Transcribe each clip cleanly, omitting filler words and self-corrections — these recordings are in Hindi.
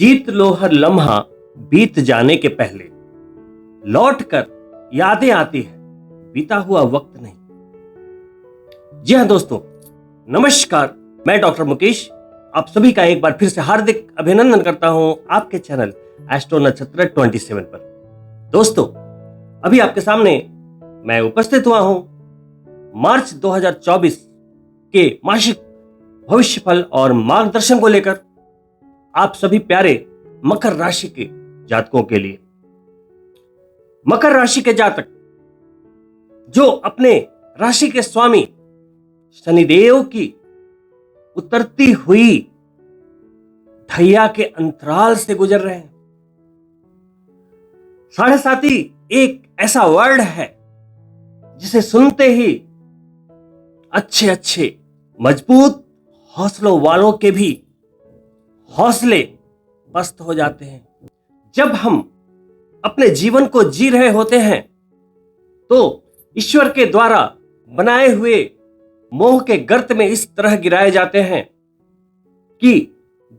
जीत लो हर लम्हा बीत जाने के पहले, लौट कर यादें आती है बीता हुआ वक्त नहीं। जी हां दोस्तों, नमस्कार। मैं डॉक्टर मुकेश आप सभी का एक बार फिर से हार्दिक अभिनंदन करता हूं आपके चैनल एस्ट्रो नक्षत्र 27 पर। दोस्तों, अभी आपके सामने मैं उपस्थित हुआ हूं मार्च 2024 के मासिक भविष्यफल और मार्गदर्शन को लेकर आप सभी प्यारे मकर राशि के जातकों के लिए। मकर राशि के जातक जो अपने राशि के स्वामी शनिदेव की उतरती हुई ढैया के अंतराल से गुजर रहे हैं। साढ़े साती एक ऐसा वर्ड है जिसे सुनते ही अच्छे अच्छे मजबूत हौसलों वालों के भी हौसले पस्त हो जाते हैं। जब हम अपने जीवन को जी रहे होते हैं तो ईश्वर के द्वारा बनाए हुए मोह के गर्त में इस तरह गिराए जाते हैं कि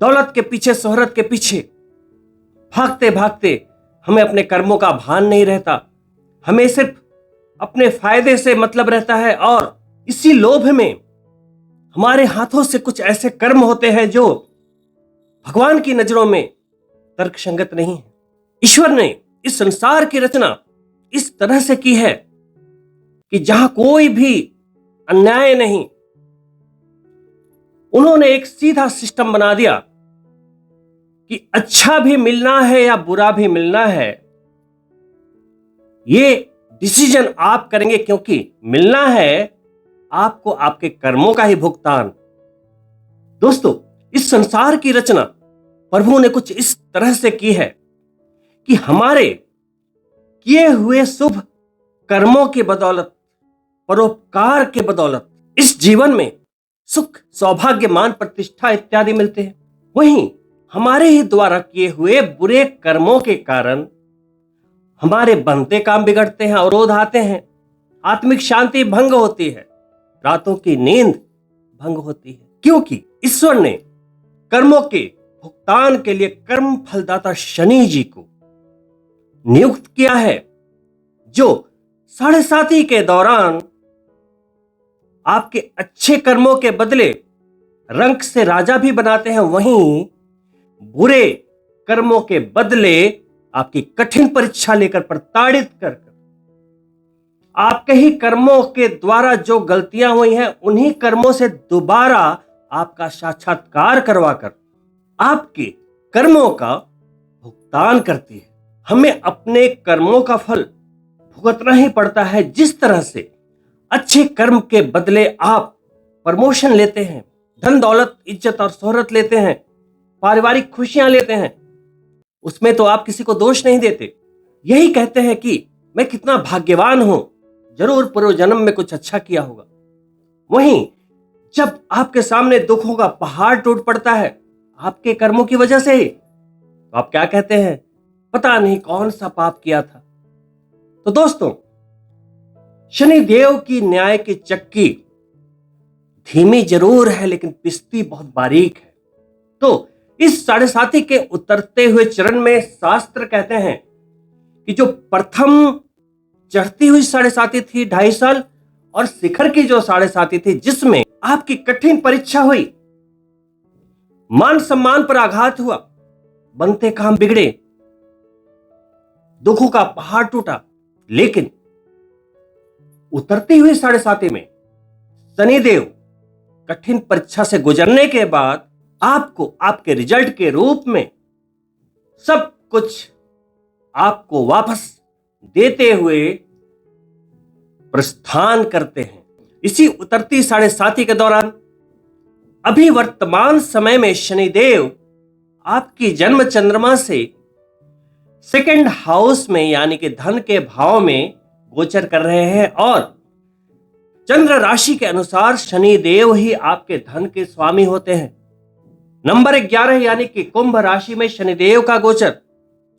दौलत के पीछे, शोहरत के पीछे भागते भागते हमें अपने कर्मों का भान नहीं रहता। हमें सिर्फ अपने फायदे से मतलब रहता है और इसी लोभ में हमारे हाथों से कुछ ऐसे कर्म होते हैं जो भगवान की नजरों में तर्कसंगत नहीं है। ईश्वर ने इस संसार की रचना इस तरह से की है कि जहां कोई भी अन्याय नहीं, उन्होंने एक सीधा सिस्टम बना दिया कि अच्छा भी मिलना है या बुरा भी मिलना है, ये डिसीजन आप करेंगे, क्योंकि मिलना है आपको आपके कर्मों का ही भुगतान। दोस्तों, इस संसार की रचना प्रभु ने कुछ इस तरह से की है कि हमारे किए हुए शुभ कर्मों की बदौलत, परोपकार के बदौलत इस जीवन में सुख, सौभाग्य, मान, प्रतिष्ठा इत्यादि मिलते हैं। वहीं हमारे ही द्वारा किए हुए बुरे कर्मों के कारण हमारे बनते काम बिगड़ते हैं, अवरोध आते हैं, आत्मिक शांति भंग होती है, रातों की नींद भंग होती है, क्योंकि ईश्वर ने कर्मों के भुगतान के लिए कर्म फलदाता शनि जी को नियुक्त किया है, जो साढ़े साती के दौरान आपके अच्छे कर्मों के बदले रंक से राजा भी बनाते हैं, वहीं बुरे कर्मों के बदले आपकी कठिन परीक्षा लेकर प्रताड़ित कर आपके ही कर्मों के द्वारा जो गलतियां हुई हैं उन्हीं कर्मों से दोबारा आपका साक्षात्कार करवाकर आपके कर्मों का भुगतान करती है। हमें अपने कर्मों का फल भुगतना ही पड़ता है। जिस तरह से अच्छे कर्म के बदले आप प्रमोशन लेते हैं, धन दौलत, इज्जत और शोहरत लेते हैं, पारिवारिक खुशियां लेते हैं, उसमें तो आप किसी को दोष नहीं देते, यही कहते हैं कि मैं कितना भाग्यवान हूं, जरूर पूर्व जन्म में कुछ अच्छा किया होगा। वहीं जब आपके सामने दुखों का पहाड़ टूट पड़ता है आपके कर्मों की वजह से ही, तो आप क्या कहते हैं, पता नहीं कौन सा पाप किया था। तो दोस्तों, शनि देव की न्याय की चक्की धीमी जरूर है लेकिन पिसती बहुत बारीक है। तो इस साढ़े साती के उतरते हुए चरण में शास्त्र कहते हैं कि जो प्रथम चढ़ती हुई साढ़े साती थी 2.5 साल, और शिखर की जो साढ़े साती थी जिसमें आपकी कठिन परीक्षा हुई, मान सम्मान पर आघात हुआ, बनते काम बिगड़े, दुखों का पहाड़ टूटा, लेकिन उतरती हुई साढ़े साती में शनिदेव कठिन परीक्षा से गुजरने के बाद आपको आपके रिजल्ट के रूप में सब कुछ आपको वापस देते हुए प्रस्थान करते हैं। इसी उतरती साढ़े साती के दौरान अभी वर्तमान समय में शनिदेव आपकी जन्म चंद्रमा से सेकंड हाउस में यानी कि धन के भाव में गोचर कर रहे हैं, और चंद्र राशि के अनुसार शनिदेव ही आपके धन के स्वामी होते हैं। नंबर 11 यानी कि कुंभ राशि में शनिदेव का गोचर,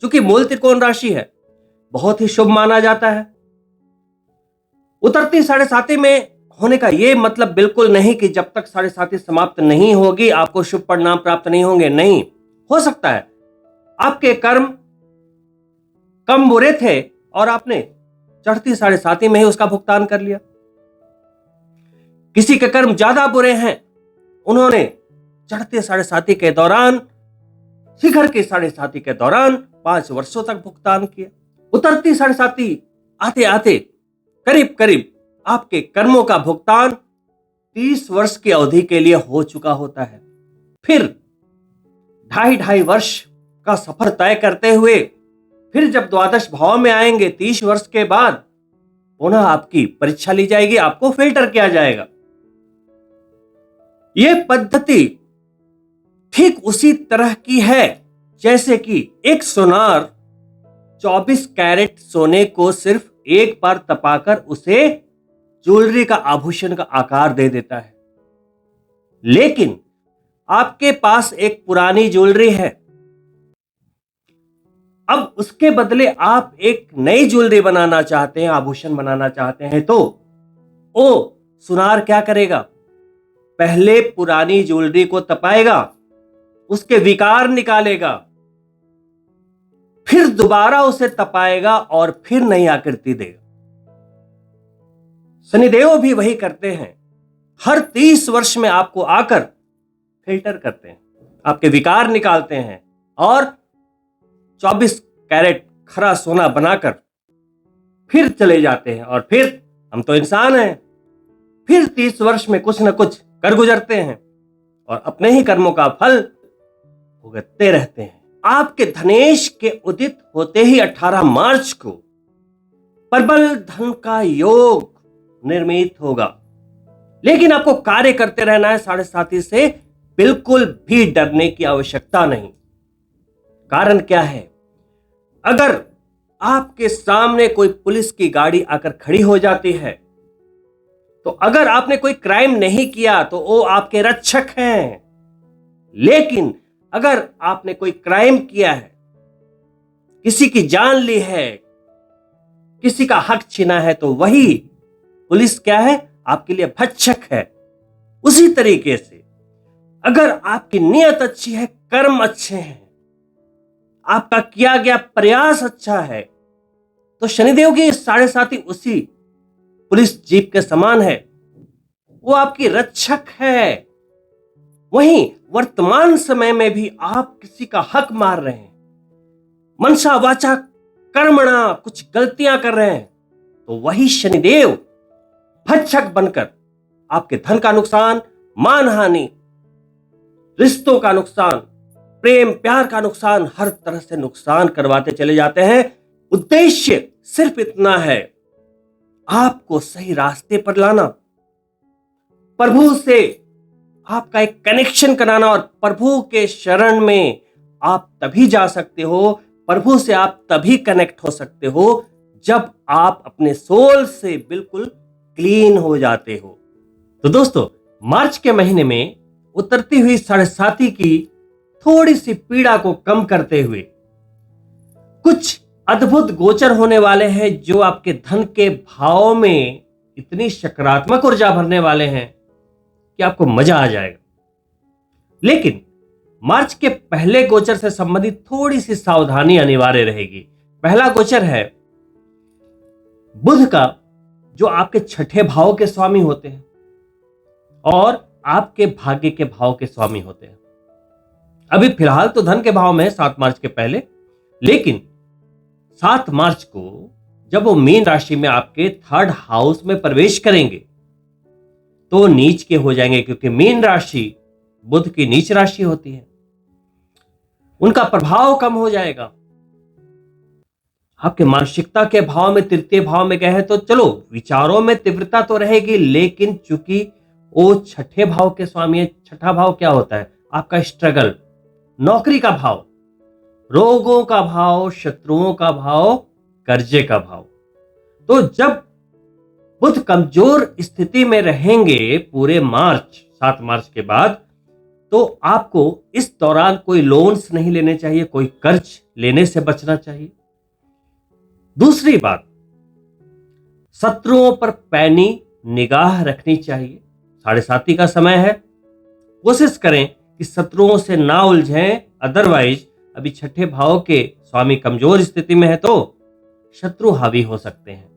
चूंकि मूल त्रिकोण राशि है, बहुत ही शुभ माना जाता है। उतरती साढ़े साती में होने का यह मतलब बिल्कुल नहीं कि जब तक साढ़े साती समाप्त नहीं होगी आपको शुभ परिणाम प्राप्त नहीं होंगे। नहीं, हो सकता है आपके कर्म कम बुरे थे और आपने चढ़ती साढ़े साती में ही उसका भुगतान कर लिया। किसी के कर्म ज्यादा बुरे हैं, उन्होंने चढ़ते साढ़े साती के दौरान, शिखर के साढ़े साती के दौरान 5 वर्षों तक भुगतान किया। उतरती साढ़े साती आते आते करीब करीब आपके कर्मों का भुगतान 30 वर्ष की अवधि के लिए हो चुका होता है। फिर 2.5 वर्ष का सफर तय करते हुए फिर जब द्वादश भाव में आएंगे 30 वर्ष के बाद, पुनः आपकी परीक्षा ली जाएगी, आपको फिल्टर किया जाएगा। यह पद्धति ठीक उसी तरह की है जैसे कि एक सोनार 24 कैरेट सोने को सिर्फ एक बार तपाकर उसे ज्वेलरी का आभूषण का आकार दे देता है। लेकिन आपके पास एक पुरानी ज्वेलरी है, अब उसके बदले आप एक नई ज्वेलरी बनाना चाहते हैं, आभूषण बनाना चाहते हैं, तो वो सुनार क्या करेगा? पहले पुरानी ज्वेलरी को तपाएगा, उसके विकार निकालेगा, फिर दोबारा उसे तपाएगा और फिर नई आकृति देगा। शनिदेव भी वही करते हैं। हर 30 वर्ष में आपको आकर फिल्टर करते हैं, आपके विकार निकालते हैं और 24 कैरेट खरा सोना बनाकर फिर चले जाते हैं। और फिर हम तो इंसान हैं, फिर 30 वर्ष में कुछ न कुछ कर गुजरते हैं और अपने ही कर्मों का फल भुगतते रहते हैं। आपके धनेश के उदित होते ही 18 मार्च को प्रबल धन का योग निर्मित होगा। लेकिन आपको कार्य करते रहना है, साढ़े साती से बिल्कुल भी डरने की आवश्यकता नहीं। कारण क्या है? अगर आपके सामने कोई पुलिस की गाड़ी आकर खड़ी हो जाती है, तो अगर आपने कोई क्राइम नहीं किया तो वो आपके रक्षक हैं। लेकिन अगर आपने कोई क्राइम किया है, किसी की जान ली है, किसी का हक छीना है, तो वही पुलिस क्या है? आपके लिए भक्षक है। उसी तरीके से अगर आपकी नीयत अच्छी है, कर्म अच्छे हैं, आपका किया गया प्रयास अच्छा है, तो शनिदेव की साढ़े साती उसी पुलिस जीप के समान है, वो आपकी रक्षक है। वहीं वर्तमान समय में भी आप किसी का हक मार रहे हैं, मनसा वाचा कर्मणा कुछ गलतियां कर रहे हैं, तो वही शनिदेव भक्षक बनकर आपके धन का नुकसान, मानहानि, रिश्तों का नुकसान, प्रेम प्यार का नुकसान, हर तरह से नुकसान करवाते चले जाते हैं। उद्देश्य सिर्फ इतना है, आपको सही रास्ते पर लाना, प्रभु से आपका एक कनेक्शन कराना। और प्रभु के शरण में आप तभी जा सकते हो, प्रभु से आप तभी कनेक्ट हो सकते हो जब आप अपने सोल से बिल्कुल क्लीन हो जाते हो। तो दोस्तों, मार्च के महीने में उतरती हुई साढ़े साती की थोड़ी सी पीड़ा को कम करते हुए कुछ अद्भुत गोचर होने वाले हैं, जो आपके धन के भाव में इतनी सकारात्मक ऊर्जा भरने वाले हैं कि आपको मजा आ जाएगा। लेकिन मार्च के पहले गोचर से संबंधित थोड़ी सी सावधानी अनिवार्य रहेगी। पहला गोचर है बुध का, जो आपके छठे भाव के स्वामी होते हैं और आपके भाग्य के भाव के स्वामी होते हैं। अभी फिलहाल तो धन के भाव में है 7 मार्च के पहले, लेकिन 7 मार्च को जब वो मीन राशि में आपके 3rd हाउस में प्रवेश करेंगे तो नीच के हो जाएंगे, क्योंकि मीन राशि बुध की नीच राशि होती है, उनका प्रभाव कम हो जाएगा। आपके मानसिकता के भाव में तृतीय भाव में गए हैं तो चलो विचारों में तीव्रता तो रहेगी, लेकिन चूंकि वो छठे भाव के स्वामी है। छठा भाव क्या होता है? आपका स्ट्रगल, नौकरी का भाव, रोगों का भाव, शत्रुओं का भाव, कर्जे का भाव। तो जब बुध कमजोर स्थिति में रहेंगे पूरे मार्च, 7 मार्च के बाद, तो आपको इस दौरान कोई लोन्स नहीं लेने चाहिए, कोई कर्ज लेने से बचना चाहिए। दूसरी बात, शत्रुओं पर पैनी निगाह रखनी चाहिए। साढ़े साती का समय है, कोशिश करें कि शत्रुओं से ना उलझें, अदरवाइज अभी छठे भाव के स्वामी कमजोर स्थिति में है तो शत्रु हावी हो सकते हैं।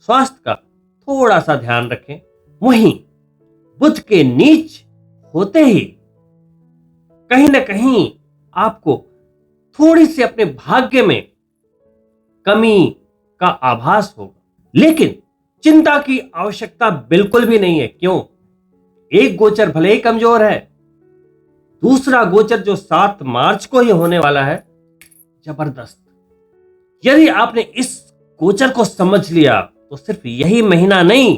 स्वास्थ्य का थोड़ा सा ध्यान रखें। वहीं बुध के नीच होते ही कहीं ना कहीं आपको थोड़ी सी अपने भाग्य में कमी का आभास होगा, लेकिन चिंता की आवश्यकता बिल्कुल भी नहीं है। क्यों? एक गोचर भले ही कमजोर है, दूसरा गोचर जो 7 मार्च को ही होने वाला है, जबरदस्त। यदि आपने इस गोचर को समझ लिया तो सिर्फ यही महीना नहीं,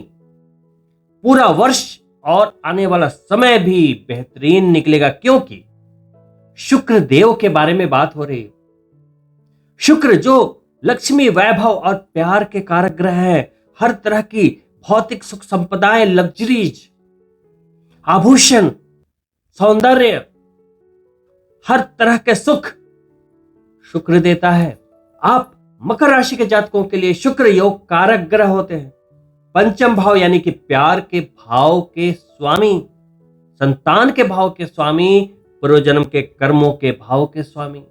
पूरा वर्ष और आने वाला समय भी बेहतरीन निकलेगा, क्योंकि शुक्र देव के बारे में बात हो रही है। शुक्र जो लक्ष्मी, वैभव और प्यार के कारक ग्रह है, हर तरह की भौतिक सुख संपदाएं, लग्जरीज, आभूषण, सौंदर्य, हर तरह के सुख शुक्र देता है। आप मकर राशि के जातकों के लिए शुक्र योग कारक ग्रह होते हैं। पंचम भाव यानी कि प्यार के भाव के स्वामी, संतान के भाव के स्वामी, पूर्व जन्म के कर्मों के भाव के स्वामी,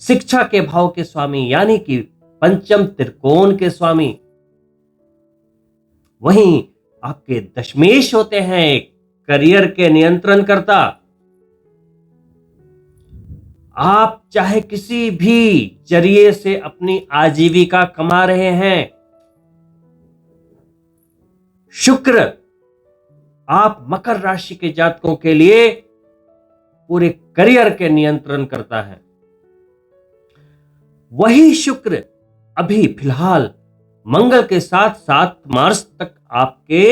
शिक्षा के भाव के स्वामी यानी कि पंचम त्रिकोण के स्वामी। वहीं आपके दशमेश होते हैं करियर के नियंत्रण करता। आप चाहे किसी भी जरिए से अपनी आजीविका कमा रहे हैं, शुक्र आप मकर राशि के जातकों के लिए पूरे करियर के नियंत्रण करता है। वही शुक्र अभी फिलहाल मंगल के साथ 7 मार्च तक आपके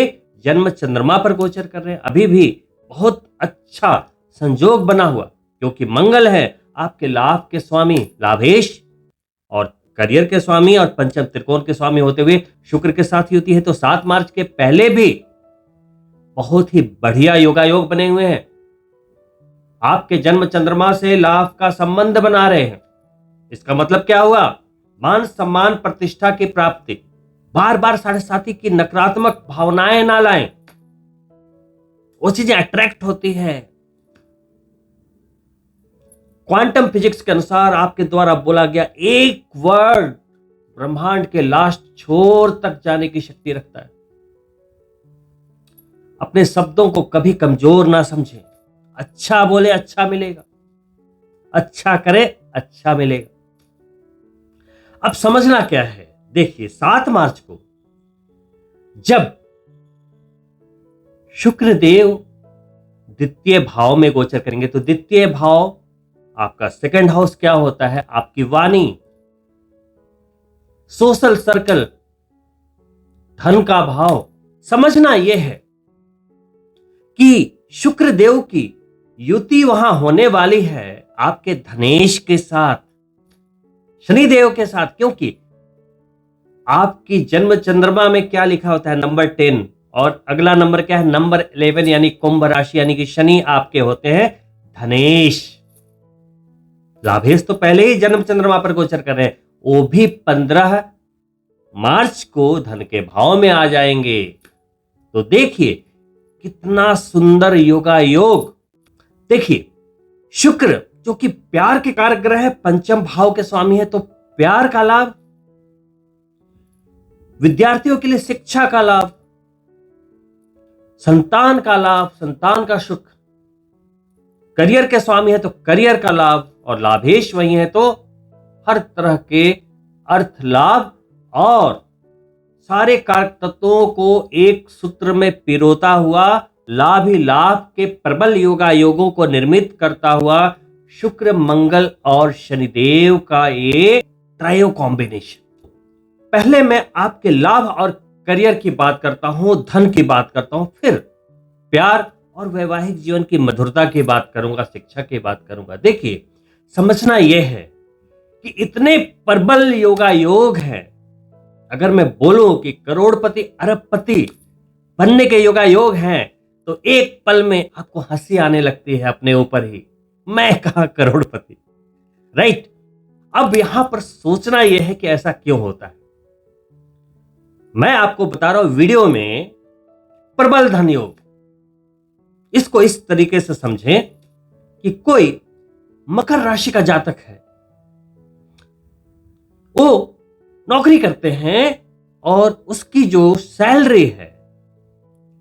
जन्म चंद्रमा पर गोचर कर रहे हैं। अभी भी बहुत अच्छा संयोग बना हुआ, क्योंकि मंगल है आपके लाभ के स्वामी, लाभेश, और करियर के स्वामी और पंचम त्रिकोण के स्वामी होते हुए शुक्र के साथ ही होती है। तो 7 मार्च के पहले भी बहुत ही बढ़िया योगायोग बने हुए हैं। आपके जन्म चंद्रमा से लाभ का संबंध बना रहे हैं। इसका मतलब क्या हुआ? मान सम्मान, प्रतिष्ठा की प्राप्ति। बार बार साढ़े साथी की नकारात्मक भावनाएं ना लाएं, वो चीजें अट्रैक्ट होती है। क्वांटम फिजिक्स के अनुसार आपके द्वारा बोला गया एक वर्ड ब्रह्मांड के लास्ट छोर तक जाने की शक्ति रखता है। अपने शब्दों को कभी कमजोर ना समझें। अच्छा बोले अच्छा मिलेगा, अच्छा करे अच्छा मिलेगा। अब समझना क्या है, देखिए 7 मार्च को जब शुक्र देव द्वितीय भाव में गोचर करेंगे, तो द्वितीय भाव आपका सेकंड हाउस क्या होता है? आपकी वाणी, सोशल सर्कल, धन का भाव। समझना यह है कि शुक्र देव की युति वहां होने वाली है आपके धनेश के साथ, शनिदेव के साथ, क्योंकि आपकी जन्म चंद्रमा में क्या लिखा होता है? नंबर 10, और अगला नंबर क्या है? नंबर 11, यानी कुंभ राशि, यानी कि शनि आपके होते हैं धनेश। लाभेश तो पहले ही जन्म चंद्रमा पर गोचर कर रहे हैं, वो भी 15 मार्च को धन के भाव में आ जाएंगे। तो देखिए कितना सुंदर योगा योग। देखिए शुक्र जो कि प्यार के कारक ग्रह है, पंचम भाव के स्वामी है, तो प्यार का लाभ, विद्यार्थियों के लिए शिक्षा का लाभ, संतान का लाभ, संतान का सुख, करियर के स्वामी है तो करियर का लाभ, और लाभेश वही है तो हर तरह के अर्थ लाभ और सारे कारक तत्वों को एक सूत्र में पिरोता हुआ लाभ ही लाभ के प्रबल योगा योगों को निर्मित करता हुआ शुक्र, मंगल और शनिदेव का ये त्रयो कॉम्बिनेशन। पहले मैं आपके लाभ और करियर की बात करता हूं, धन की बात करता हूं, फिर प्यार और वैवाहिक जीवन की मधुरता की बात करूंगा, शिक्षा की बात करूंगा। देखिए समझना यह है कि इतने प्रबल योगा योग हैं, अगर मैं बोलूं कि करोड़पति अरबपति बनने के योगा योग हैं, तो एक पल में आपको हंसी आने लगती है अपने ऊपर ही। मैं कहा करोड़पति, राइट? अब यहां पर सोचना यह है कि ऐसा क्यों होता है। मैं आपको बता रहा हूं वीडियो में प्रबल धन योग। इसको इस तरीके से समझें कि कोई मकर राशि का जातक है, वो नौकरी करते हैं और उसकी जो सैलरी है,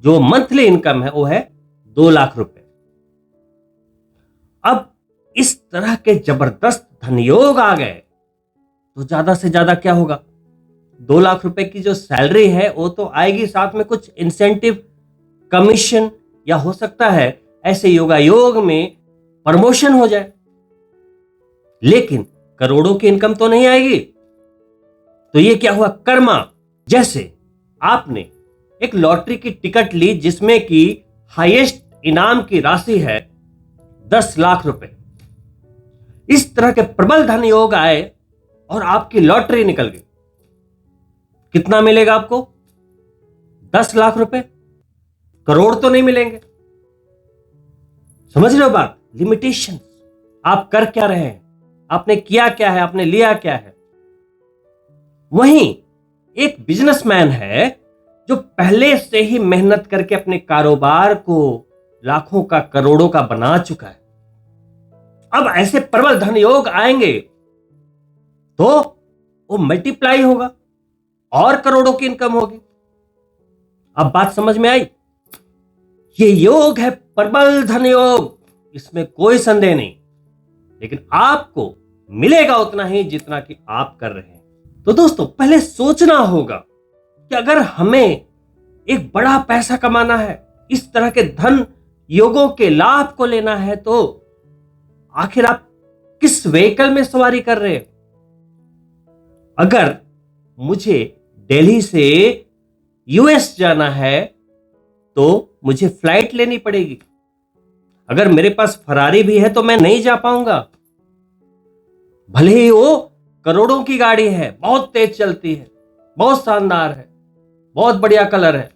जो मंथली इनकम है, वो है 2 लाख रुपए। अब इस तरह के जबरदस्त धन योग आ गए तो ज्यादा से ज्यादा क्या होगा, 2 लाख रुपए की जो सैलरी है वो तो आएगी, साथ में कुछ इंसेंटिव, कमीशन, या हो सकता है ऐसे योगायोग में प्रमोशन हो जाए। लेकिन करोड़ों की इनकम तो नहीं आएगी। तो ये क्या हुआ, कर्मा। जैसे आपने एक लॉटरी की टिकट ली जिसमें कि हाईएस्ट इनाम की राशि है 10 लाख रुपए। इस तरह के प्रबल धन योग आए और आपकी लॉटरी निकल गई। कितना मिलेगा आपको, 10 लाख रुपए। करोड़ तो नहीं मिलेंगे। समझ रहे हो बात, लिमिटेशन। आप कर क्या रहे हैं, आपने किया क्या है, आपने लिया क्या है। वहीं एक बिजनेसमैन है जो पहले से ही मेहनत करके अपने कारोबार को लाखों का, करोड़ों का बना चुका है। अब ऐसे प्रबल धन योग आएंगे तो वो मल्टीप्लाई होगा और करोड़ों की इनकम होगी। अब बात समझ में आई। ये योग है प्रबल धन योग, इसमें कोई संदेह नहीं। लेकिन आपको मिलेगा उतना ही जितना कि आप कर रहे हैं। तो दोस्तों, पहले सोचना होगा कि अगर हमें एक बड़ा पैसा कमाना है, इस तरह के धन योगों के लाभ को लेना है, तो आखिर आप किस व्हीकल में सवारी कर रहे हैं। अगर मुझे दिल्ली से यूएस जाना है तो मुझे फ्लाइट लेनी पड़ेगी। अगर मेरे पास फरारी भी है तो मैं नहीं जा पाऊंगा। भले ही वो करोड़ों की गाड़ी है, बहुत तेज चलती है, बहुत शानदार है, बहुत बढ़िया कलर है,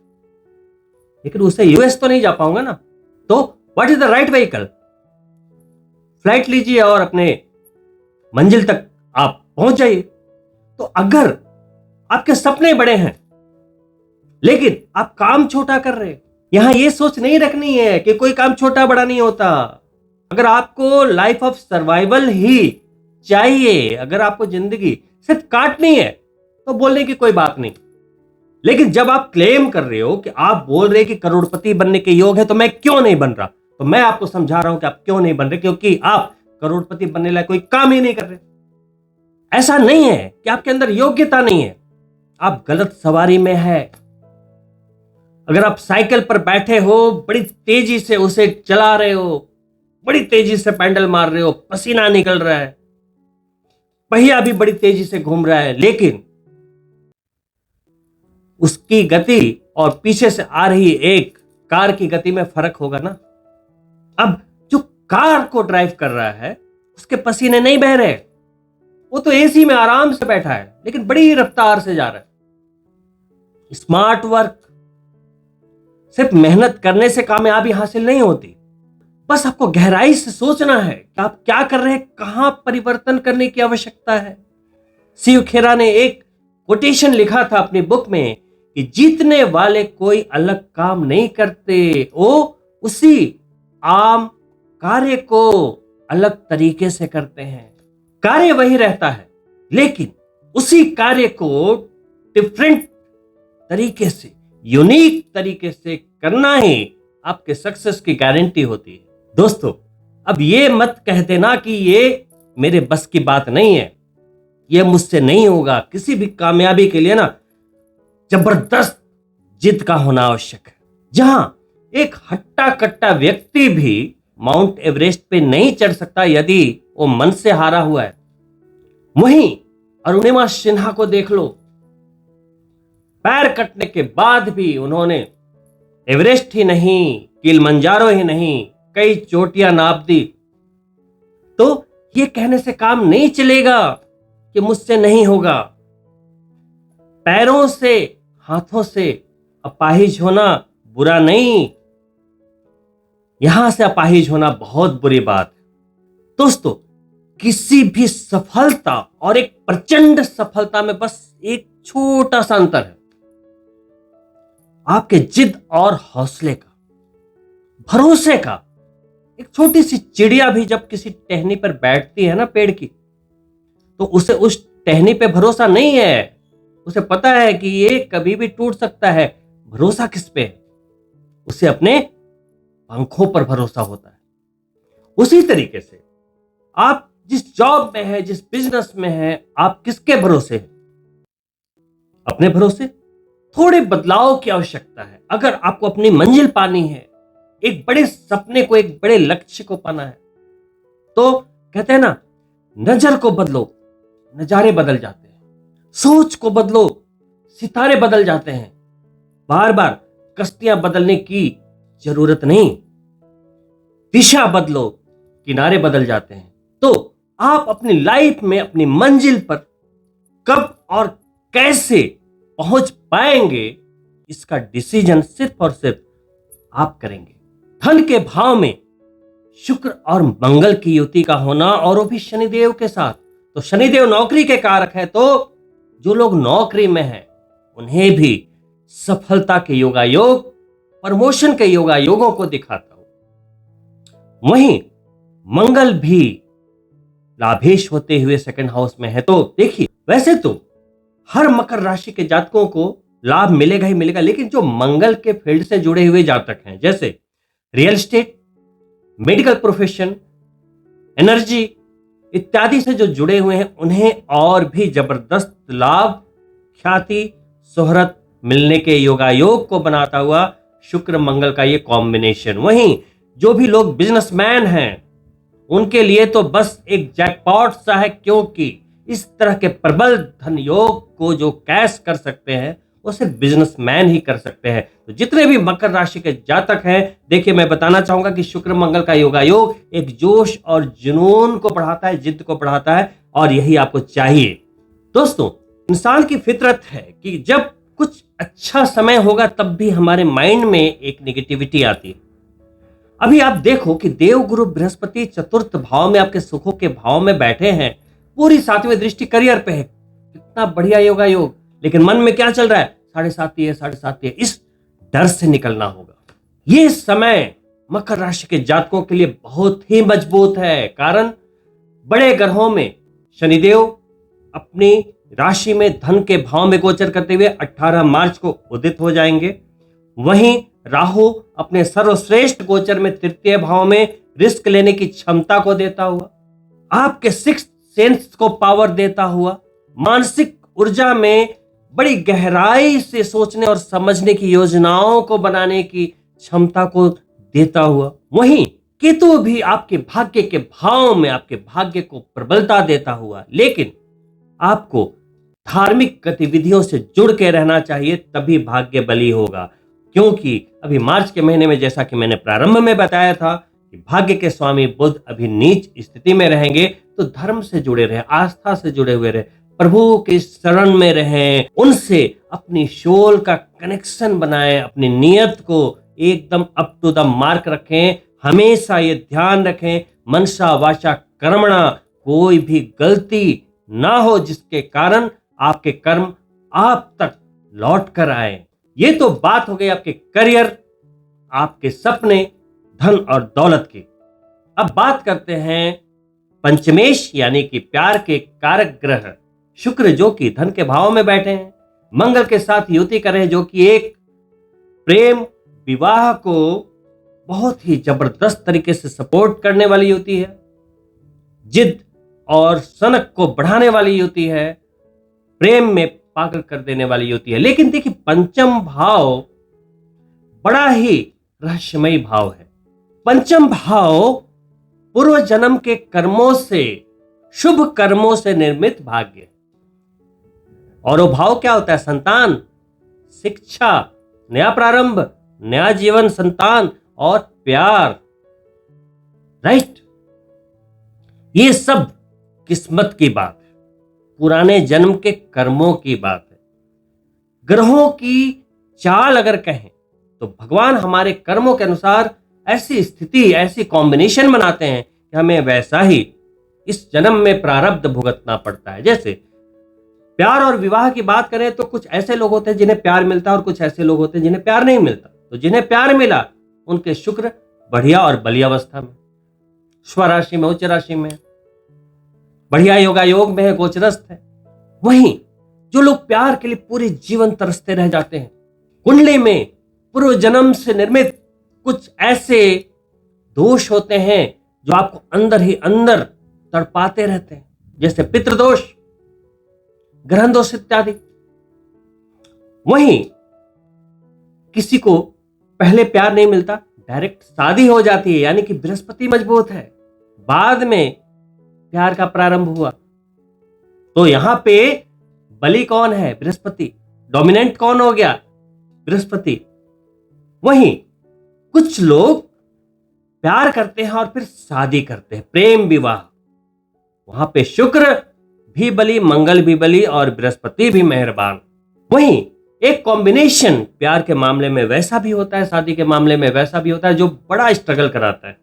लेकिन उससे यूएस तो नहीं जा पाऊंगा ना। तो what is the right vehicle. Flight लीजिए और अपने मंजिल तक आप पहुंच जाइए। तो अगर आपके सपने बड़े हैं लेकिन आप काम छोटा कर रहे हैं, यहां यह सोच नहीं रखनी है कि कोई काम छोटा बड़ा नहीं होता। अगर आपको लाइफ ऑफ सर्वाइवल ही चाहिए, अगर आपको जिंदगी सिर्फ काटनी है, तो बोलने की कोई बात नहीं। लेकिन जब आप क्लेम कर रहे हो कि आप बोल रहे कि करोड़पति बनने के योग है, तो मैं क्यों नहीं बन रहा, तो मैं आपको समझा रहा हूं कि आप क्यों नहीं बन रहे, क्योंकि आप करोड़पति बनने लायक कोई काम ही नहीं कर रहे। ऐसा नहीं है कि आपके अंदर योग्यता नहीं है, आप गलत सवारी में है। अगर आप साइकिल पर बैठे हो, बड़ी तेजी से उसे चला रहे हो, बड़ी तेजी से पैडल मार रहे हो, पसीना निकल रहा है, पहिया भी बड़ी तेजी से घूम रहा है, लेकिन उसकी गति और पीछे से आ रही एक कार की गति में फर्क होगा ना। अब जो कार को ड्राइव कर रहा है उसके पसीने नहीं बह रहे, वो तो एसी में आराम से बैठा है, लेकिन बड़ी रफ्तार से जा रहा है। स्मार्ट वर्क, सिर्फ मेहनत करने से कामयाबी हासिल नहीं होती। बस आपको गहराई से सोचना है कि आप क्या कर रहे हैं, कहां परिवर्तन करने की आवश्यकता है। शिव खेरा ने एक कोटेशन लिखा था अपनी बुक में कि जीतने वाले कोई अलग काम नहीं करते, वो उसी आम कार्य को अलग तरीके से करते हैं। कार्य वही रहता है, लेकिन उसी कार्य को डिफरेंट तरीके से, यूनिक तरीके से करना ही आपके सक्सेस की गारंटी होती है। दोस्तों, अब ये मत कह देना कि ये मेरे बस की बात नहीं है, ये मुझसे नहीं होगा। किसी भी कामयाबी के लिए ना जबरदस्त जिद का होना आवश्यक है। जहां एक हट्टा कट्टा व्यक्ति भी माउंट एवरेस्ट पे नहीं चढ़ सकता यदि वो मन से हारा हुआ है। वहीं अरुणिमा सिन्हा को देख लो, पैर कटने के बाद भी उन्होंने एवरेस्ट ही नहीं, किलिमंजारो ही नहीं, कई चोटियां नाप दी। तो ये कहने से काम नहीं चलेगा कि मुझसे नहीं होगा। पैरों से, हाथों से अपाहिज होना बुरा नहीं, यहां से अपाहिज होना बहुत बुरी बात है। दोस्तों, किसी भी सफलता और एक प्रचंड सफलता में बस एक छोटा सा अंतर है, आपके जिद और हौसले का, भरोसे का। एक छोटी सी चिड़िया भी जब किसी टहनी पर बैठती है ना पेड़ की, तो उसे उस टहनी पे भरोसा नहीं है। उसे पता है कि ये कभी भी टूट सकता है। भरोसा किस पे है? उसे अपने पंखों पर भरोसा होता है। उसी तरीके से आप जिस जॉब में है, जिस बिजनेस में है, आप किसके भरोसे हैं? अपने भरोसे। थोड़े बदलाव की आवश्यकता है। अगर आपको अपनी मंजिल पानी है, एक बड़े सपने को, एक बड़े लक्ष्य को पाना है, तो कहते हैं ना, नजर को बदलो, नजारे बदल जाते हैं। सोच को बदलो, सितारे बदल जाते हैं। बार बार कश्तियां बदलने की जरूरत नहीं। दिशा बदलो, किनारे बदल जाते हैं। तो आप अपनी लाइफ में अपनी मंजिल पर कब और कैसे पहुंच पाएंगे, इसका डिसीजन सिर्फ और सिर्फ आप करेंगे। धन के भाव में शुक्र और मंगल की युति का होना, और वो भी शनिदेव के साथ। तो शनिदेव नौकरी के कारक है, तो जो लोग नौकरी में हैं उन्हें भी सफलता के योगायोग, प्रमोशन के योगायोगों को दिखाता हूं। वहीं मंगल भी लाभेश होते हुए सेकंड हाउस में है। तो देखिए, वैसे तो हर मकर राशि के जातकों को लाभ मिलेगा ही मिलेगा, लेकिन जो मंगल के फील्ड से जुड़े हुए जातक हैं, जैसे real estate, medical profession, energy इत्यादि से जो जुड़े हुए हैं, उन्हें और भी जबरदस्त लाभ, ख्याति, शोहरत मिलने के योगायोग को बनाता हुआ शुक्र मंगल का ये कॉम्बिनेशन। वहीं जो भी लोग बिजनेसमैन हैं, उनके लिए तो बस एक जैकपॉट सा है, क्योंकि इस तरह के प्रबल धन योग को जो कैश कर सकते हैं, वो सिर्फ बिजनेसमैन ही कर सकते हैं। तो जितने भी मकर राशि के जातक हैं, देखिए, मैं बताना चाहूंगा कि शुक्र मंगल का योगायोग एक जोश और जुनून को बढ़ाता है, जिद्द को बढ़ाता है, और यही आपको चाहिए। दोस्तों, इंसान की फितरत है कि जब कुछ अच्छा समय होगा तब भी हमारे माइंड में एक नेगेटिविटी आती है। अभी आप देखो कि देवगुरु बृहस्पति चतुर्थ भाव में, आपके सुखों के भाव में बैठे हैं, पूरी 7वीं दृष्टि करियर पे है। कितना बढ़िया योगा योग, लेकिन मन में क्या चल रहा है? 7.5 है, 7.5 है। इस डर से निकलना होगा। ये समय मकर राशि के जातकों के लिए बहुत ही मजबूत है, कारण बड़े ग्रहों में शनिदेव अपनी राशि में धन के भाव में गोचर करते हुए 18 मार्च को उदित हो जाएंगे। वहीं राहु अपने सर्वश्रेष्ठ गोचर में तृतीय भाव में रिस्क लेने की क्षमता को देता हुआ, आपके सिक्स्थ सेंस को पावर देता हुआ, मानसिक ऊर्जा में बड़ी गहराई से सोचने और समझने की योजनाओं को बनाने की क्षमता को देता हुआ। वहीं केतु भी आपके भाग्य के भाव में आपके भाग्य को प्रबलता देता हुआ, लेकिन आपको धार्मिक गतिविधियों से जुड़ के रहना चाहिए, तभी भाग्य बली होगा। क्योंकि अभी मार्च के महीने में, जैसा कि मैंने प्रारंभ में बताया था, कि भाग्य के स्वामी बुध अभी नीच स्थिति में रहेंगे। तो धर्म से जुड़े रहे, आस्था से जुड़े हुए रहे, प्रभु के शरण में रहें, उनसे अपनी सोल का कनेक्शन बनाएं, अपनी नियत को एकदम अप टू द मार्क रखें। हमेशा ये ध्यान रखें, मनसा वाचा कर्मणा, कोई भी गलती ना हो जिसके कारण आपके कर्म आप तक लौट कर आए। ये तो बात हो गई आपके करियर, आपके सपने, धन और दौलत की। अब बात करते हैं पंचमेश, यानी कि प्यार के कारक ग्रह शुक्र, जो कि धन के भाव में बैठे हैं, मंगल के साथ युति कर रहे हैं, जो कि एक प्रेम विवाह को बहुत ही जबरदस्त तरीके से सपोर्ट करने वाली युति है, जिद और सनक को बढ़ाने वाली युति है, प्रेम में पागल कर देने वाली युति है। लेकिन देखिए, पंचम भाव बड़ा ही रहस्यमयी भाव है। पंचम भाव पूर्व जन्म के कर्मों से, शुभ कर्मों से निर्मित भाग्य, और वो भाव क्या होता है? संतान, शिक्षा, नया प्रारंभ, नया जीवन, संतान और प्यार। राइट? ये सब किस्मत की बात है, पुराने जन्म के कर्मों की बात है। ग्रहों की चाल अगर कहें तो भगवान हमारे कर्मों के अनुसार ऐसी स्थिति, ऐसी कॉम्बिनेशन बनाते हैं कि हमें वैसा ही इस जन्म में प्रारब्ध भुगतना पड़ता है। जैसे प्यार और विवाह की बात करें तो कुछ ऐसे लोग होते हैं जिन्हें प्यार मिलता है, और कुछ ऐसे लोग होते हैं जिन्हें प्यार नहीं मिलता। तो जिन्हें प्यार मिला उनके शुक्र बढ़िया और बली अवस्था में, स्वराशि में, उच्च राशि में, बढ़िया योगायोग में है, गोचरस्थ है। वहीं जो लोग प्यार के लिए पूरे जीवन तरसते रह जाते हैं, कुंडली में पूर्व जन्म से निर्मित कुछ ऐसे दोष होते हैं जो आपको अंदर ही अंदर तड़पाते रहते हैं, जैसे पितृदोष, ग्रहण दोष इत्यादि। वहीं किसी को पहले प्यार नहीं मिलता, डायरेक्ट शादी हो जाती है, यानी कि बृहस्पति मजबूत है, बाद में प्यार का प्रारंभ हुआ। तो यहां पे बलि कौन है? बृहस्पति। डोमिनेंट कौन हो गया? बृहस्पति। वहीं कुछ लोग प्यार करते हैं और फिर शादी करते हैं, प्रेम विवाह। वहां पे शुक्र भी बलि, मंगल भी बलि और बृहस्पति भी मेहरबान। वहीं एक कॉम्बिनेशन प्यार के मामले में वैसा भी होता है, शादी के मामले में वैसा भी होता है, जो बड़ा स्ट्रगल कराता है,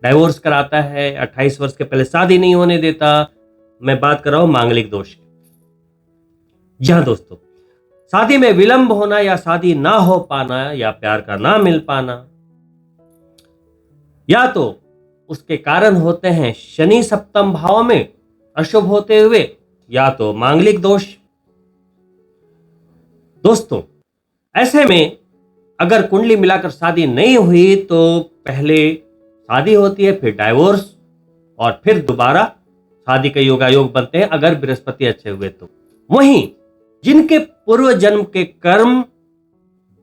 डाइवोर्स कराता है, 28 वर्ष के पहले शादी नहीं होने देता। मैं बात कर रहा हूं मांगलिक दोष की। जी हाँ दोस्तों, शादी में विलंब होना या शादी ना हो पाना या प्यार का ना मिल पाना, या तो उसके कारण होते हैं शनि सप्तम भाव में अशुभ होते हुए, या तो मांगलिक दोष। दोस्तों, ऐसे में अगर कुंडली मिलाकर शादी नहीं हुई तो पहले शादी होती है, फिर डाइवोर्स और फिर दोबारा शादी के योगायोग बनते हैं अगर बृहस्पति अच्छे हुए तो। वहीं जिनके पूर्व जन्म के कर्म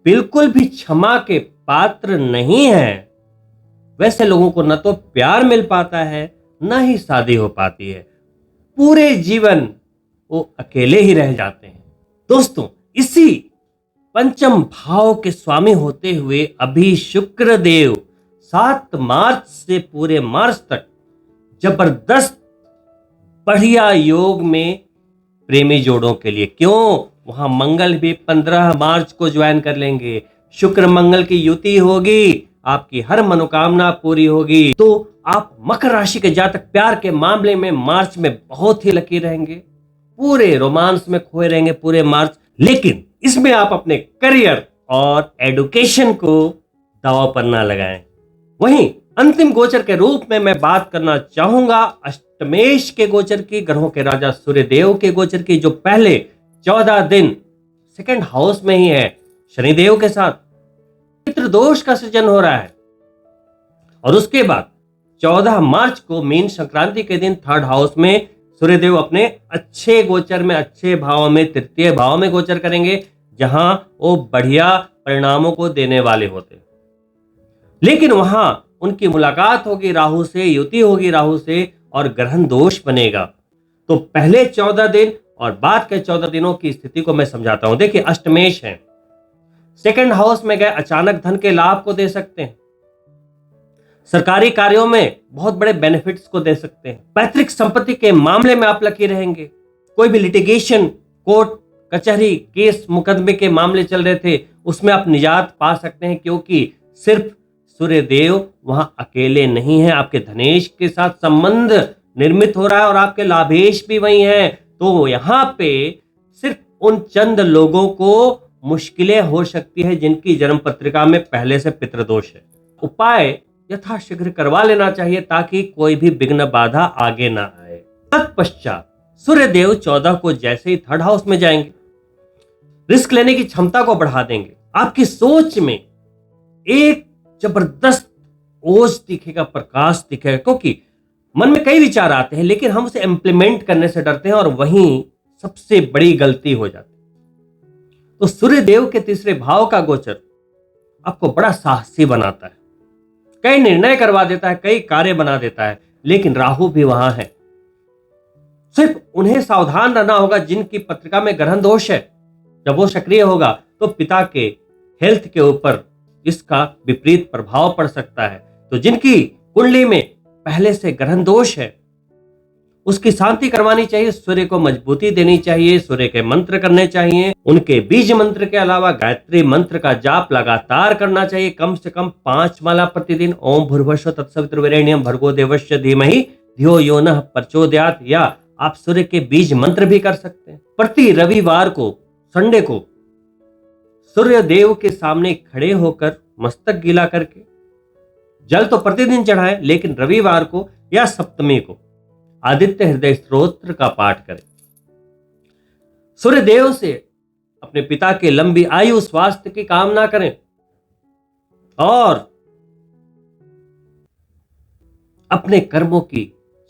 बिल्कुल भी क्षमा के पात्र नहीं है, वैसे लोगों को न तो प्यार मिल पाता है, न ही शादी हो पाती है, पूरे जीवन वो अकेले ही रह जाते हैं। दोस्तों, इसी पंचम भाव के स्वामी होते हुए अभी शुक्र देव 7 मार्च से पूरे मार्च तक जबरदस्त बढ़िया योग में प्रेमी जोड़ों के लिए। क्यों? वहां मंगल भी 15 मार्च को ज्वाइन कर लेंगे, शुक्र मंगल की युति होगी, आपकी हर मनोकामना पूरी होगी। तो आप मकर राशि के जातक प्यार के मामले में मार्च में बहुत ही लकी रहेंगे, पूरे रोमांस में खोए रहेंगे पूरे मार्च। लेकिन इसमें आप अपने करियर और एडुकेशन को दांव पर ना लगाएं। वहीं अंतिम गोचर के रूप में मैं बात करना चाहूंगा अष्टमेश के गोचर की, ग्रहों के राजा सूर्य देव के गोचर की, जो पहले 14 दिन सेकंड हाउस में ही है शनिदेव के साथ। पितृदोष का सृजन हो रहा है और उसके बाद 14 मार्च को मीन संक्रांति के दिन थर्ड हाउस में सूर्यदेव अपने अच्छे गोचर में, अच्छे भाव में, तृतीय भाव में गोचर करेंगे, जहां वो बढ़िया परिणामों को देने वाले होते हैं। लेकिन वहां उनकी मुलाकात होगी राहु से, युति होगी राहु से और ग्रहण दोष बनेगा। तो पहले 14 दिन और बाद के 14 दिनों की स्थिति को मैं समझाता हूं। देखिए, अष्टमेश है, सेकंड हाउस में गए अचानक धन के लाभ को दे सकते हैं, सरकारी कार्यों में बहुत बड़े बेनिफिट्स को दे सकते हैं, पैतृक संपत्ति के मामले में आप लकी रहेंगे, कोई भी लिटिगेशन, कोर्ट कचहरी, केस मुकदमे के मामले चल रहे थे उसमें आप निजात पा सकते हैं, क्योंकि सिर्फ सूर्यदेव वहां अकेले नहीं है, आपके धनेश के साथ संबंध निर्मित हो रहा है और आपके लाभेश भी वही हैं। तो यहाँ पे सिर्फ उन चंद लोगों को मुश्किलें हो सकती है जिनकी जन्म पत्रिका में पहले से पितृदोष है। उपाय यथाशीघ्र करवा लेना चाहिए ताकि कोई भी विघ्न बाधा आगे ना आए। तत्पश्चात सूर्यदेव 14 को जैसे ही थर्ड हाउस में जाएंगे, रिस्क लेने की क्षमता को बढ़ा देंगे, आपकी सोच में एक जबरदस्त ओज दिखेगा, प्रकाश दिखेगा, क्योंकि मन में कई विचार आते हैं लेकिन हम उसे इम्प्लीमेंट करने से डरते हैं और वहीं सबसे बड़ी गलती हो जाती है। तो सूर्यदेव के तीसरे भाव का गोचर आपको बड़ा साहसी बनाता है, कई निर्णय करवा देता है, कई कार्य बना देता है, लेकिन राहु भी वहां है। सिर्फ उन्हें सावधान रहना होगा जिनकी पत्रिका में ग्रहण दोष है। जब वो सक्रिय होगा तो पिता के हेल्थ के ऊपर इसका विपरीत प्रभाव पड़ सकता है। तो जिनकी कुंडली में पहले से ग्रहण दोष है उसकी शांति करवानी चाहिए, सूर्य को मजबूती देनी चाहिए, सूर्य के मंत्र करने चाहिए, उनके बीज मंत्र के अलावा गायत्री मंत्र का जाप लगातार करना चाहिए, कम से कम 5 माला प्रतिदिन। ओम भूर्भुवस्सुः तत्सवितुर्वरेण्यं भर्गो देवस्य धीमहि धियो यो नः प्रचोदयात्, या आप सूर्य के बीज मंत्र भी कर सकते हैं। प्रति रविवार को, संडे को सूर्य देव के सामने खड़े होकर मस्तक गीला करके जल तो प्रतिदिन चढ़ाएं, लेकिन रविवार को या सप्तमी को आदित्य हृदय स्तोत्र का पाठ करें। सूर्य देव से अपने पिता के लंबी आयु स्वास्थ्य की कामना करें और अपने कर्मों की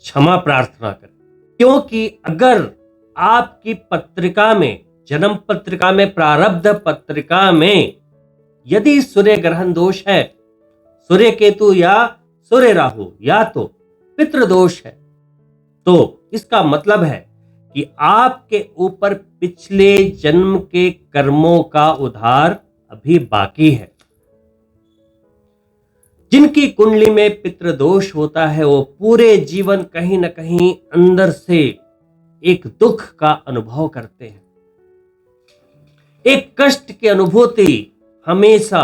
क्षमा प्रार्थना करें, क्योंकि अगर आपकी पत्रिका में, जन्म पत्रिका में, प्रारब्ध पत्रिका में यदि सूर्य ग्रहण दोष है, सूर्य केतु या सूर्य राहु या तो पितृदोष है, तो इसका मतलब है कि आपके ऊपर पिछले जन्म के कर्मों का उद्धार अभी बाकी है। जिनकी कुंडली में पितृदोष होता है वो पूरे जीवन कहीं ना कहीं अंदर से एक दुख का अनुभव करते हैं। एक कष्ट की अनुभूति हमेशा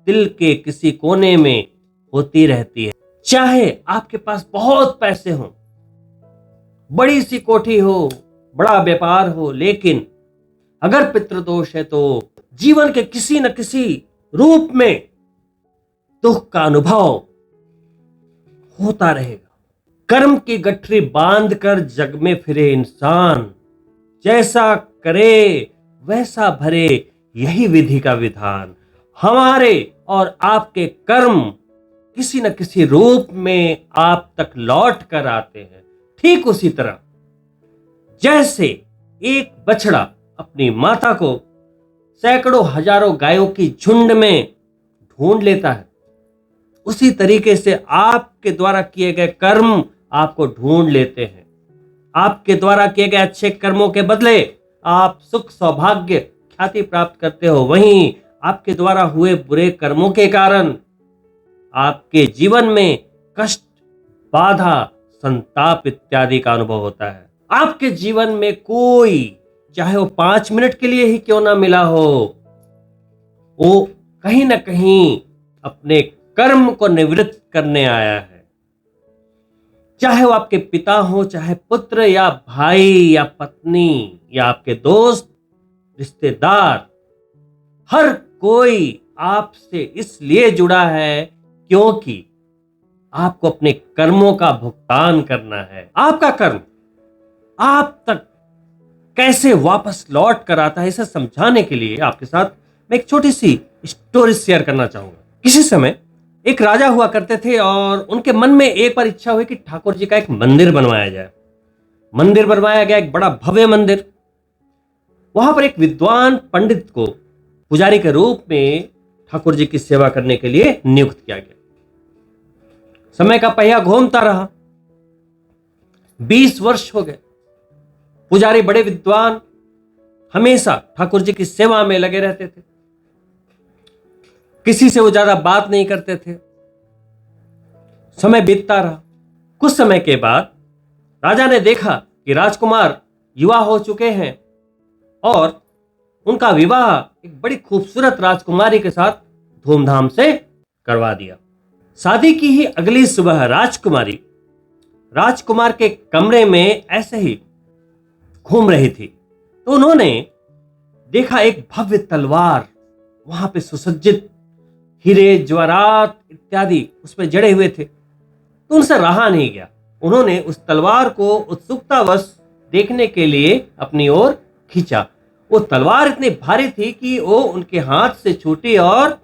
दिल के किसी कोने में होती रहती है। चाहे आपके पास बहुत पैसे हों, बड़ी सी कोठी हो, बड़ा व्यापार हो, लेकिन अगर पितृदोष है तो जीवन के किसी न किसी रूप में दुख का अनुभव होता रहेगा। कर्म की गठरी बांधकर जग में फिरे इंसान, जैसा करे वैसा भरे, यही विधि का विधान। हमारे और आपके कर्म किसी न किसी रूप में आप तक लौट कर आते हैं। ठीक उसी तरह जैसे एक बछड़ा अपनी माता को सैकड़ों हजारों गायों की झुंड में ढूंढ लेता है, उसी तरीके से आपके द्वारा किए गए कर्म आपको ढूंढ लेते हैं। आपके द्वारा किए गए अच्छे कर्मों के बदले आप सुख, सौभाग्य, ख्याति प्राप्त करते हो। वहीं आपके द्वारा हुए बुरे कर्मों के कारण आपके जीवन में कष्ट, बाधा, संताप इत्यादि का अनुभव होता है। आपके जीवन में कोई, चाहे वो 5 मिनट के लिए ही क्यों ना मिला हो, वो कहीं ना कहीं अपने कर्म को निवृत्त करने आया है। चाहे वो आपके पिता हो, चाहे पुत्र या भाई या पत्नी या आपके दोस्त, रिश्तेदार, हर कोई आपसे इसलिए जुड़ा है क्योंकि आपको अपने कर्मों का भुगतान करना है। आपका कर्म आप तक कैसे वापस लौट कर आता है, इसे समझाने के लिए आपके साथ मैं एक छोटी सी स्टोरी शेयर करना चाहूंगा। किसी समय एक राजा हुआ करते थे और उनके मन में एक बार इच्छा हुई कि ठाकुर जी का एक मंदिर बनवाया जाए। मंदिर बनवाया गया, एक बड़ा भव्य मंदिर। वहां पर एक विद्वान पंडित को पुजारी के रूप में ठाकुर जी की सेवा करने के लिए नियुक्त किया गया। समय का पहिया घूमता रहा, 20 वर्ष हो गए। पुजारी बड़े विद्वान, हमेशा ठाकुर जी की सेवा में लगे रहते थे। किसी से वो ज्यादा बात नहीं करते थे। समय बीतता रहा। कुछ समय के बाद राजा ने देखा कि राजकुमार युवा हो चुके हैं और उनका विवाह एक बड़ी खूबसूरत राजकुमारी के साथ धूमधाम से करवा दिया। शादी की ही अगली सुबह राजकुमारी राजकुमार के कमरे में ऐसे ही घूम रही थी तो उन्होंने देखा एक भव्य तलवार वहां पे सुसज्जित, हीरे जवाहरात इत्यादि उसमें जड़े हुए थे। तो उनसे रहा नहीं गया। उन्होंने उस तलवार को उत्सुकतावश देखने के लिए अपनी ओर खींचा। वो तलवार इतनी भारी थी कि वो उनके हाथ से छूटी और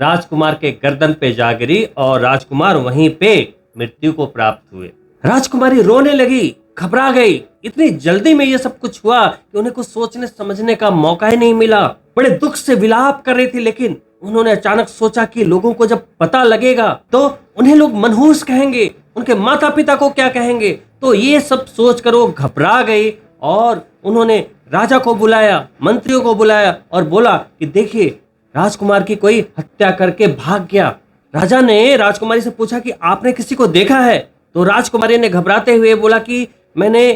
राजकुमार के गर्दन पे जा गिरी और राजकुमार वहीं पे मृत्यु को प्राप्त हुए। राजकुमारी रोने लगी, घबरा गई। इतनी जल्दी में ये सब कुछ हुआ कि उन्हें कुछ सोचने समझने का मौका ही नहीं मिला। बड़े दुख से विलाप कर रही थी, लेकिन उन्होंने अचानक सोचा कि लोगों को जब पता लगेगा तो उन्हें लोग मनहूस कहेंगे, उनके माता पिता को क्या कहेंगे। तो ये सब सोचकर वो घबरा गई और उन्होंने राजा को बुलाया, मंत्रियों को बुलाया और बोला कि देखिए राजकुमार की कोई हत्या करके भाग गया। राजा ने राजकुमारी से पूछा कि आपने किसी को देखा है? तो राजकुमारी ने घबराते हुए बोला कि मैंने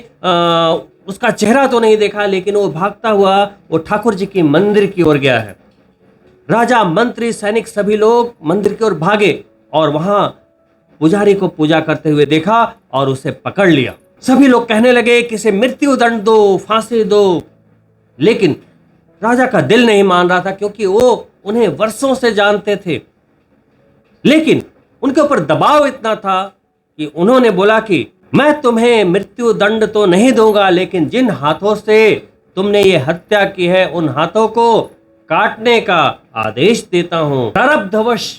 उसका चेहरा तो नहीं देखा, लेकिन वो भागता हुआ वो ठाकुर जी की मंदिर की ओर गया है। राजा, मंत्री, सैनिक सभी लोग मंदिर की ओर भागे और वहां पुजारी को पूजा करते हुए देखा और उसे पकड़ लिया। सभी लोग कहने लगे कि इसे मृत्यु दंड दो, फांसी दो, लेकिन राजा का दिल नहीं मान रहा था क्योंकि वो उन्हें वर्षों से जानते थे। लेकिन उनके ऊपर दबाव इतना था कि उन्होंने बोला कि मैं तुम्हें मृत्यु दंड तो नहीं दूंगा, लेकिन जिन हाथों से तुमने ये हत्या की है उन हाथों को काटने का आदेश देता हूं। प्रारब्धवश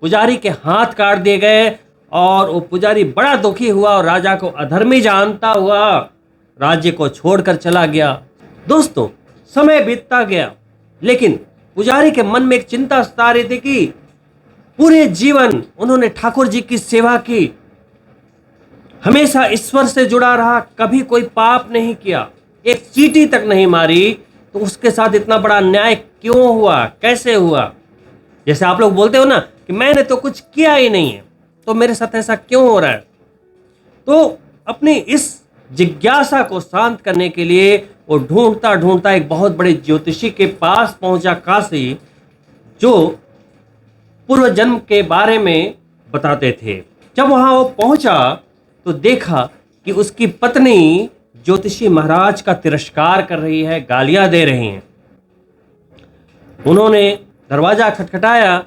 पुजारी के हाथ काट दिए गए और वो पुजारी बड़ा दुखी हुआ और राजा को अधर्मी जानता हुआ राज्य को छोड़कर चला गया। दोस्तों, समय बीतता गया, लेकिन पुजारी के मन में एक चिंता सता रही थी कि पूरे जीवन उन्होंने ठाकुर जी की सेवा की, हमेशा ईश्वर से जुड़ा रहा, कभी कोई पाप नहीं किया, एक चींटी तक नहीं मारी, तो उसके साथ इतना बड़ा अन्याय क्यों हुआ, कैसे हुआ? जैसे आप लोग बोलते हो ना कि मैंने तो कुछ किया ही नहीं है, तो मेरे साथ ऐसा क्यों हो रहा है? तो अपनी इस जिज्ञासा को शांत करने के लिए वो ढूंढता ढूंढता एक बहुत बड़े ज्योतिषी के पास पहुंचा, काशी, जो पूर्व जन्म के बारे में बताते थे। जब वहां वो पहुंचा तो देखा कि उसकी पत्नी ज्योतिषी महाराज का तिरस्कार कर रही है, गालियां दे रही हैं। उन्होंने दरवाजा खटखटाया,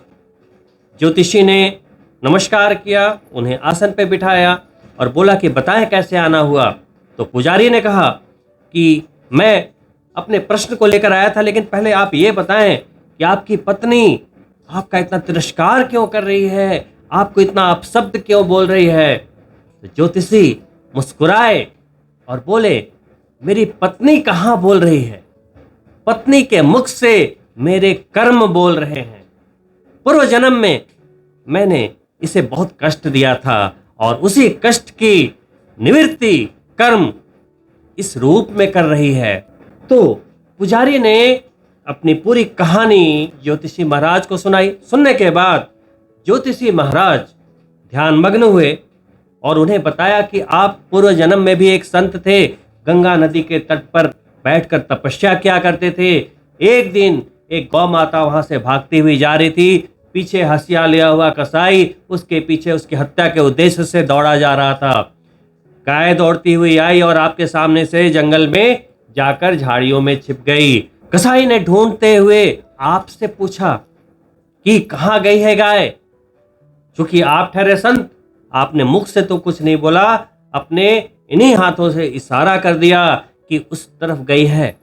ज्योतिषी ने नमस्कार किया, उन्हें आसन पे बिठाया और बोला कि बताएं कैसे आना हुआ। तो पुजारी ने कहा कि मैं अपने प्रश्न को लेकर आया था, लेकिन पहले आप ये बताएं कि आपकी पत्नी आपका इतना तिरस्कार क्यों कर रही है, आपको इतना अपशब्द क्यों बोल रही है? तो ज्योतिषी मुस्कुराए और बोले, मेरी पत्नी कहाँ बोल रही है, पत्नी के मुख से मेरे कर्म बोल रहे हैं। पूर्व जन्म में मैंने इसे बहुत कष्ट दिया था और उसी कष्ट की निवृत्ति कर्म इस रूप में कर रही है। तो पुजारी ने अपनी पूरी कहानी ज्योतिषी महाराज को सुनाई। सुनने के बाद ज्योतिषी महाराज ध्यानमग्न हुए और उन्हें बताया कि आप पूर्व जन्म में भी एक संत थे, गंगा नदी के तट पर बैठकर तपस्या किया करते थे। एक दिन एक गौ माता वहां से भागती हुई जा रही थी, पीछे हसिया लिया हुआ कसाई उसके पीछे उसकी हत्या के उद्देश्य से दौड़ा जा रहा था। गाय दौड़ती हुई आई और आपके सामने से जंगल में जाकर झाड़ियों में छिप गई। कसाई ने ढूंढते हुए आपसे पूछा कि कहाँ गई है गाय? चूंकि आप ठहरे संत, आपने मुख से तो कुछ नहीं बोला, अपने इन्हीं हाथों से इशारा कर दिया कि उस तरफ गई है।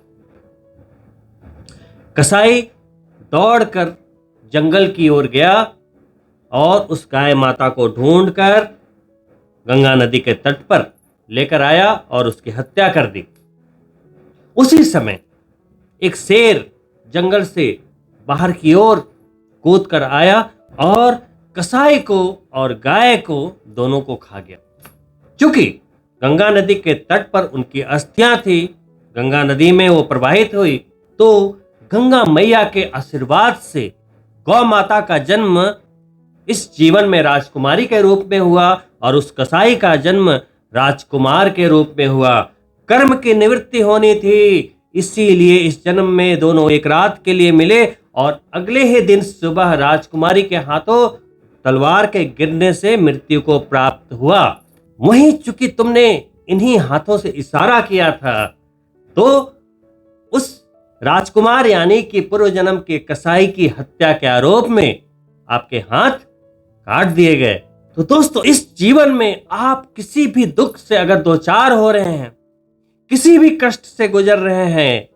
कसाई दौड़कर जंगल की ओर गया और उस गाय माता को ढूंढकर गंगा नदी के तट पर लेकर आया और उसकी हत्या कर दी। उसी समय एक शेर जंगल से बाहर की ओर कूद कर आया और कसाई को और गाय को दोनों को खा गया। चूंकि गंगा नदी के तट पर उनकी अस्थियां थी, गंगा नदी में वो प्रवाहित हुई, तो गंगा मैया के आशीर्वाद से गौ माता का जन्म इस जीवन में राजकुमारी के रूप में हुआ और उस कसाई का जन्म राजकुमार के रूप में हुआ। कर्म की निवृत्ति होनी थी, इसीलिए इस जन्म में दोनों एक रात के लिए मिले और अगले ही दिन सुबह राजकुमारी के हाथों तलवार के गिरने से मृत्यु को प्राप्त हुआ। वहीं चूंकि तुमने इन्हीं हाथों से इशारा किया था, तो उस राजकुमार यानी कि पूर्व जन्म के कसाई की हत्या के आरोप में आपके हाथ काट दिए गए। तो दोस्तों, इस जीवन में आप किसी भी दुख से अगर दो चार हो रहे हैं, किसी भी कष्ट से गुजर रहे हैं,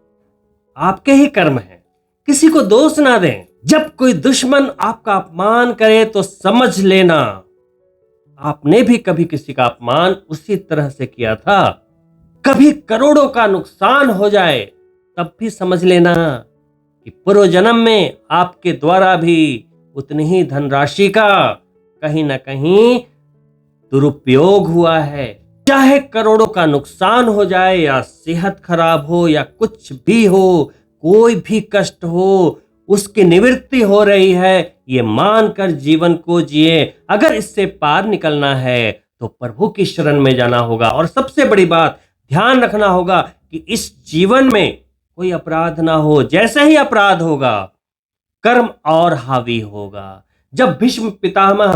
आपके ही कर्म हैं, किसी को दोष ना दें। जब कोई दुश्मन आपका अपमान करे तो समझ लेना आपने भी कभी किसी का अपमान उसी तरह से किया था। कभी करोड़ों का नुकसान हो जाए तब भी समझ लेना कि पूर्व जन्म में आपके द्वारा भी उतनी ही धनराशि का कहीं ना कहीं दुरुपयोग हुआ है। चाहे करोड़ों का नुकसान हो जाए या सेहत खराब हो या कुछ भी हो, कोई भी कष्ट हो, उसकी निवृत्ति हो रही है, ये मानकर जीवन को जिए। अगर इससे पार निकलना है तो प्रभु की शरण में जाना होगा और सबसे बड़ी बात ध्यान रखना होगा कि इस जीवन में कोई अपराध ना हो। जैसे ही अपराध होगा, कर्म और हावी होगा। जब भीष्म पितामह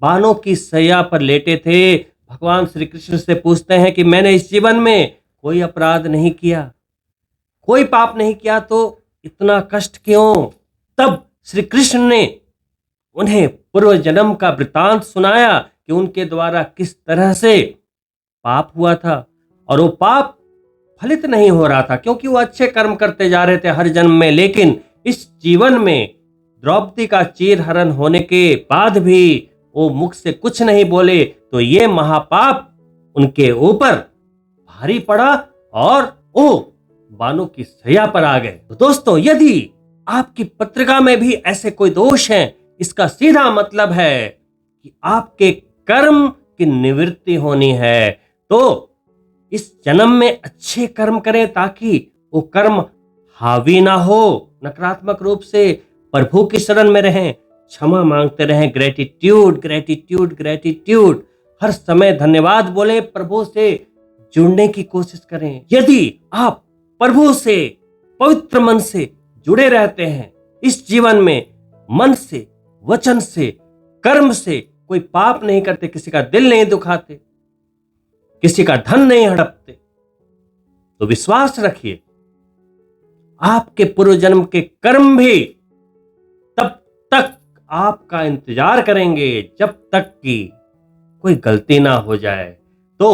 बाणों की सैया पर लेटे थे, भगवान श्री कृष्ण से पूछते हैं कि मैंने इस जीवन में कोई अपराध नहीं किया, कोई पाप नहीं किया, तो इतना कष्ट क्यों? तब श्री कृष्ण ने उन्हें पूर्व जन्म का वृतांत सुनाया कि उनके द्वारा किस तरह से पाप हुआ था और वो पाप फलित नहीं हो रहा था क्योंकि वो अच्छे कर्म करते जा रहे थे हर जन्म में, लेकिन इस जीवन में द्रौपदी का चीरहरण होने के बाद भी वो मुख से कुछ नहीं बोले, तो ये महापाप उनके ऊपर भारी पड़ा और वो बानों की सैया पर आ गए। तो दोस्तों, यदि आपकी पत्रिका में भी ऐसे कोई दोष हैं, इसका सीधा मतलब है कि आपके कर्म की निवृत्ति होनी है। तो इस जन्म में अच्छे कर्म करें ताकि वो कर्म हावी ना हो, नकारात्मक रूप से प्रभु की शरण में रहें, क्षमा मांगते रहें, ग्रेटिट्यूड ग्रेटिट्यूड ग्रेटिट्यूड, हर समय धन्यवाद बोले, प्रभु से जुड़ने की कोशिश करें। यदि आप प्रभु से पवित्र मन से जुड़े रहते हैं, इस जीवन में मन से, वचन से, कर्म से कोई पाप नहीं करते, किसी का दिल नहीं दुखाते, किसी का धन नहीं हड़पते, तो विश्वास रखिए आपके पूर्व जन्म के कर्म भी तब तक आपका इंतजार करेंगे जब तक कि कोई गलती ना हो जाए। तो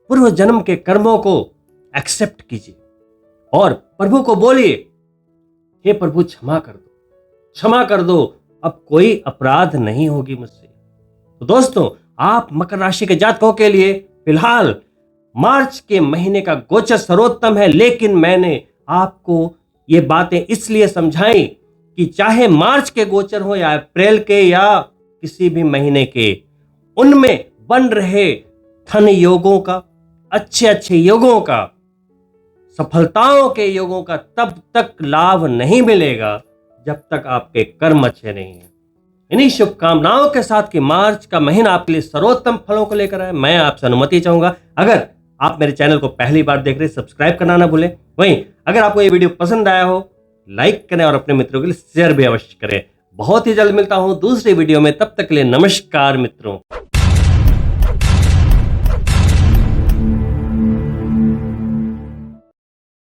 पूर्व जन्म के कर्मों को एक्सेप्ट कीजिए और प्रभु को बोलिए, हे प्रभु क्षमा कर दो, क्षमा कर दो, अब कोई अपराध नहीं होगी मुझसे। तो दोस्तों, आप मकर राशि के जातकों के लिए फिलहाल मार्च के महीने का गोचर सर्वोत्तम है, लेकिन मैंने आपको ये बातें इसलिए समझाई कि चाहे मार्च के गोचर हो या अप्रैल के या किसी भी महीने के, उनमें बन रहे धन योगों का, अच्छे अच्छे योगों का, सफलताओं के योगों का तब तक लाभ नहीं मिलेगा जब तक आपके कर्म अच्छे नहीं हैं। इन्हीं शुभकामनाओं के साथ कि मार्च का महीना आपके लिए सर्वोत्तम फलों को लेकर आए, मैं आपसे अनुमति चाहूंगा। अगर आप मेरे चैनल को पहली बार देख रहे हैं, सब्सक्राइब करना ना भूलें। वहीं अगर आपको ये वीडियो पसंद आया हो, लाइक करें और अपने मित्रों के लिए शेयर भी अवश्य करें। बहुत ही जल्द मिलता हूं दूसरी वीडियो में, तब तक के लिए नमस्कार मित्रों।